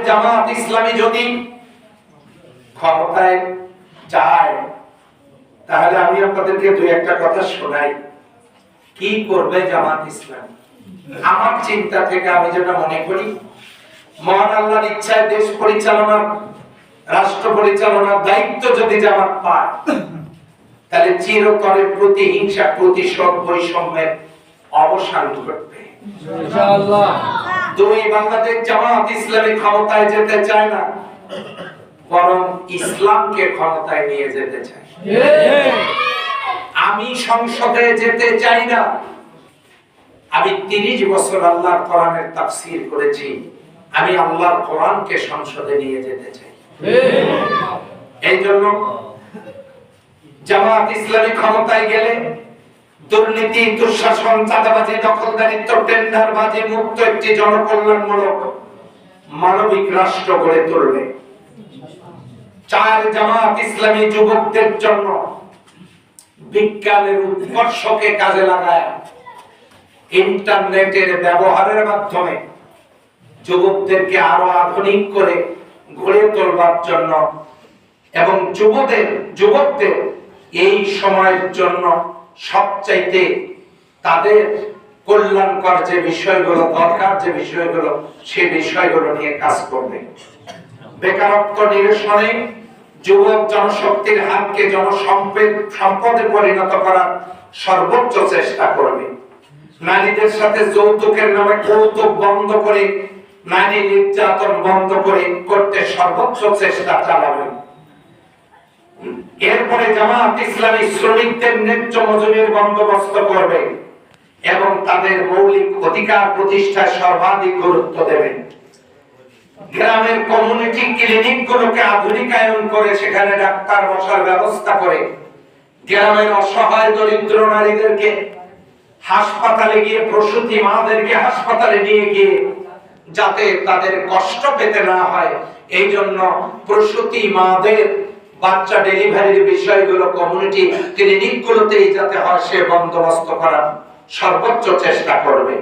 জামাত ইসলামী যদি ক্ষমতায় যায় তাহলে আমি আপনাদেরকে দুই একটা কথা শোনাই। কি করবে জামাত ইসলামী? আমার চিন্তা থেকে আমি যেটা মনে করি, মহান আল্লাহর ইচ্ছায় দেশ পরিচালনার, রাষ্ট্র পরিচালনার দায়িত্ব যদি জামাত পায় তাহলে চিরতরে প্রতিহিংসা, প্রতিশোধ, বৈষম্যের অবসান ঘটবে ইনশাআল্লাহ। দুই, বাংলাদেশ জামাত ইসলামী ক্ষমতায় যেতে চায় না, বরং ইসলামকে ক্ষমতায় নিয়ে যেতে চায়। আমি সংসদে যেতে চাই না, আমি 30 বছর আল্লাহর কোরআনের তাফসীর করেছি, আমি আল্লাহর কোরআনকে সংসদে নিয়ে যেতে চাই। এই জন্য জামাত ইসলামী ক্ষমতায় গেলে দুর্নীতি, দুঃশাসন, চাঁদাবাজি, দখলদারিত্ব, টেন্ডারবাজি মুক্ত একটি জনকল্যাণমূলক মানবিক রাষ্ট্র গড়ে তুলবে। 4, জামাত ইসলামী যুবকদের জন্য বিজ্ঞানের উৎকর্ষকে কাজে লাগায় ইন্টারনেটের ব্যবহারের মাধ্যমে যুবকদেরকে আরো আধুনিক করে গড়ে তোলবার জন্য এবং যুবকদের এই সময়ের জন্য সবচাইতে তাদের কল্যাণকর যে বিষয়গুলো দরকার, যে বিষয়গুলো, সেই বিষয়গুলো নিয়ে কাজ করবে। বেকারত্ব নিরসনে যুবক জনশক্তির হাতকে জনসম্পদে পরিণত করার সর্বোচ্চ চেষ্টা করবে। নারীদের সাথে যৌতুকের নামে কৌতুক বন্ধ করে, নারী নির্যাতন বন্ধ করতে সর্বোচ্চ চেষ্টা চালাবে। এরপরে জামাত ইসলামী শ্রমিকদের ন্যায্য মজুরির বন্দোবস্ত করবে এবং তাদের মৌলিক অধিকার প্রতিষ্ঠায় সর্বাধিক গুরুত্ব দেবে। গ্রামের কমিউনিটি ক্লিনিক গুলোকে আধুনিকায়ন করে সেখানে ডাক্তার বসার ব্যবস্থা করে গ্রামের অসহায় দরিদ্র নারীদেরকে হাসপাতালে গিয়ে, প্রসূতি মাদেরকে হাসপাতালে নিয়ে গিয়ে যাতে তাদের কষ্ট পেতে না হয়, এই জন্য প্রসূতি মাদের বাচ্চা ডেলিভারির বিষয়গুলো কমিউনিটি ক্লিনিক গুলোতেই যাতে হয় সে বন্দোবস্ত করার সর্বোচ্চ চেষ্টা করবে।